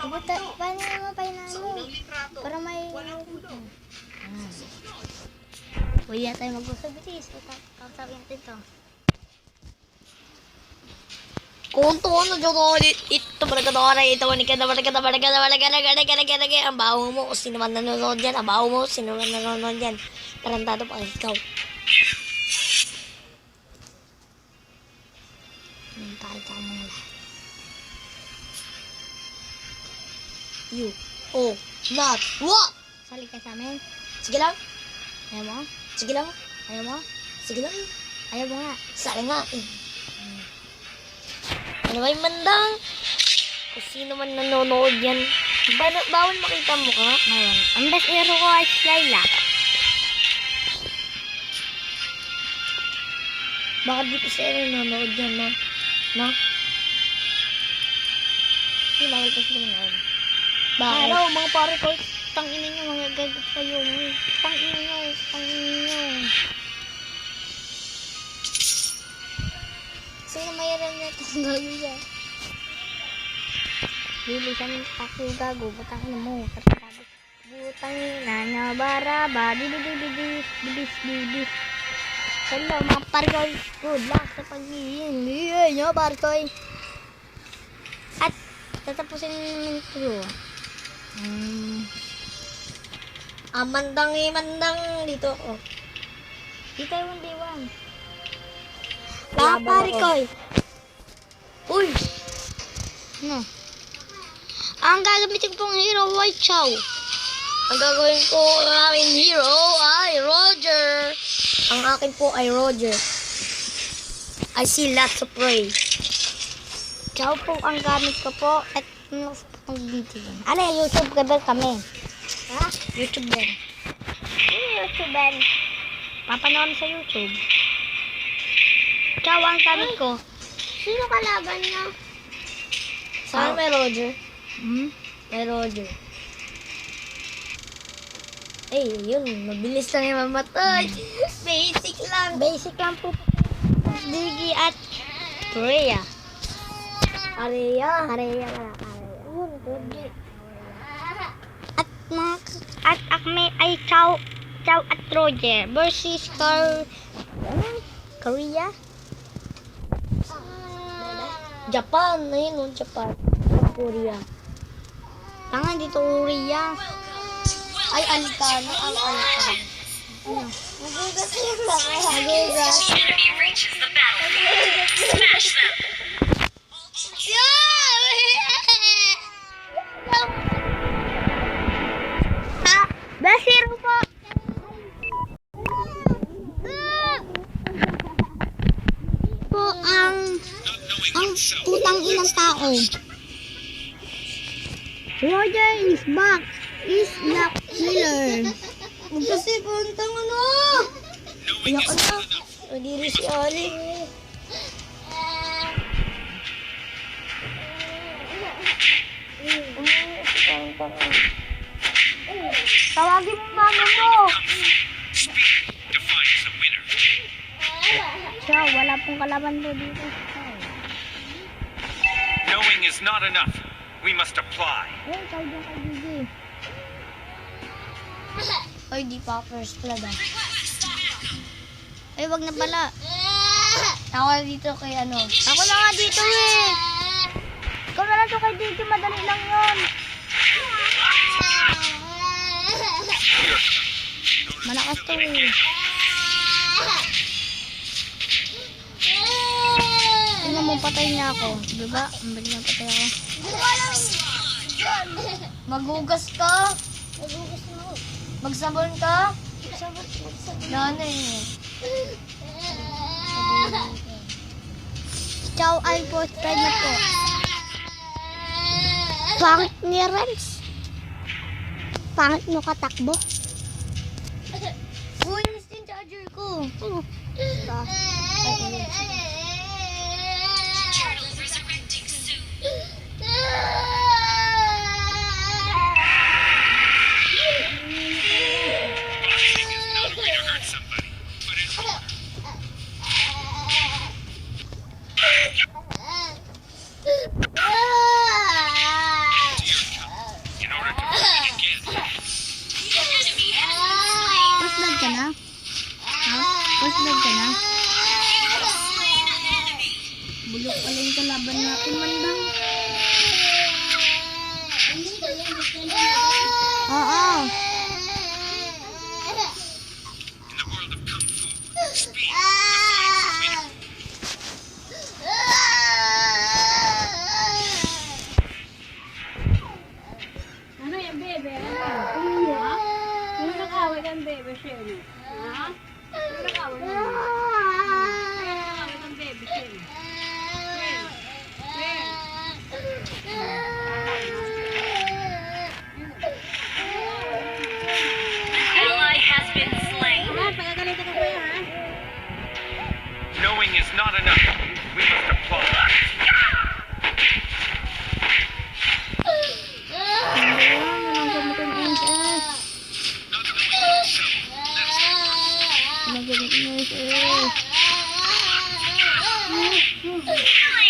Paano mo pa inaano? Para may... Huwag tayo mag-usap, bitis. Kausapin natin to. Kung ano dyan ito bargadora, ito ang baho mo kung sino man nanonood yan, ang baho mo sino man nanonood yan. Tarantado pa ikaw. Kahit ako mga lahat. You, oh, not, what? Sali ka sa amin. Sige lang, Ayaw mo? sige lang, Ayaw mo? sige lang. Ayaw mo nga. Sali nga eh. Ano ba yung mandang? Kung sino man nanonood yan. Bawal makita mo ka? Ngayon, ang best hero ko ay Slayla. Baka di pa sila nanonood yan, no? No? Hindi, bawal pa sila nanonood. Bakit? Araw, mga pare ko, tanginin nyo, mga gagot kayo. Tanginin nyo, tanginin nyo. Sino mayroon na itong gagawin siya? Bilisan ako gago. Butangin mo. Gago. Butangin na niya. Baraba. Bibis. Hello, mga parkoy. Good luck sa pag-iin. Biyay niyo, parkoy. At tatapusin namin ito. Mandang dito. Oh. Dito yung 1v1. Lahat Parkoy. Uy! No. Ang gagamitin kong hero ay Chow. Ang gagawin ko ang aming hero ay Roger. Ang akin po ay Roger. I see lots of prey. Chow po ang gamit ko po. At ang video. Ano yung YouTube ka kami? Ha? YouTube din. YouTube din. Papanood sa YouTube. Chow ang gamit ko. Sino kalaban niya? Saan may Roger? May Roger. Eh, yun. Mabilis lang yung mamatay. Basic lang. Basic lang po. Diggy at Rhea. Areya. Yun, Roger. At Akme ay Chow at Roger versus Korea. Japan. Ayun, Japan. Korea. Tangan dito Korea. Ay, Alicano. Ang Alicano. Nagugas yung mga. Nagugas. Enemy reaches the battlefield. Smash them. Best hero po. Po ang putang inang tao. Roger is back. Is not killer. Kasi puntang ano. Iyak ka na. Nadiri si Ali. Tawagin mo mama mo. Defines the winner. Siya, wala pong kalaban po dito. Knowing is not enough. We must apply. Eh, ikaw dyan kay Gigi. Ay, di pa first blood ah. Ay, wag na pala. Ako na dito kay ano. Ako na nga dito eh. Ikaw na lang to kay Gigi, madali lang yun. Malakas to eh. Tingnan mo, patay niya ako. Diba? Ang bali niya patay ako. Magugas ka. Magsabon ka. Nanay mo. Chow ay po, spread na po. Pangit ni Renz. Pangit mo katakbo. Uy, yung charger ko. Turtle resurrecting soon. Boxing is not a way to hurt somebody, but in order. Ally has been slain. Knowing is not enough. We must apply. Killing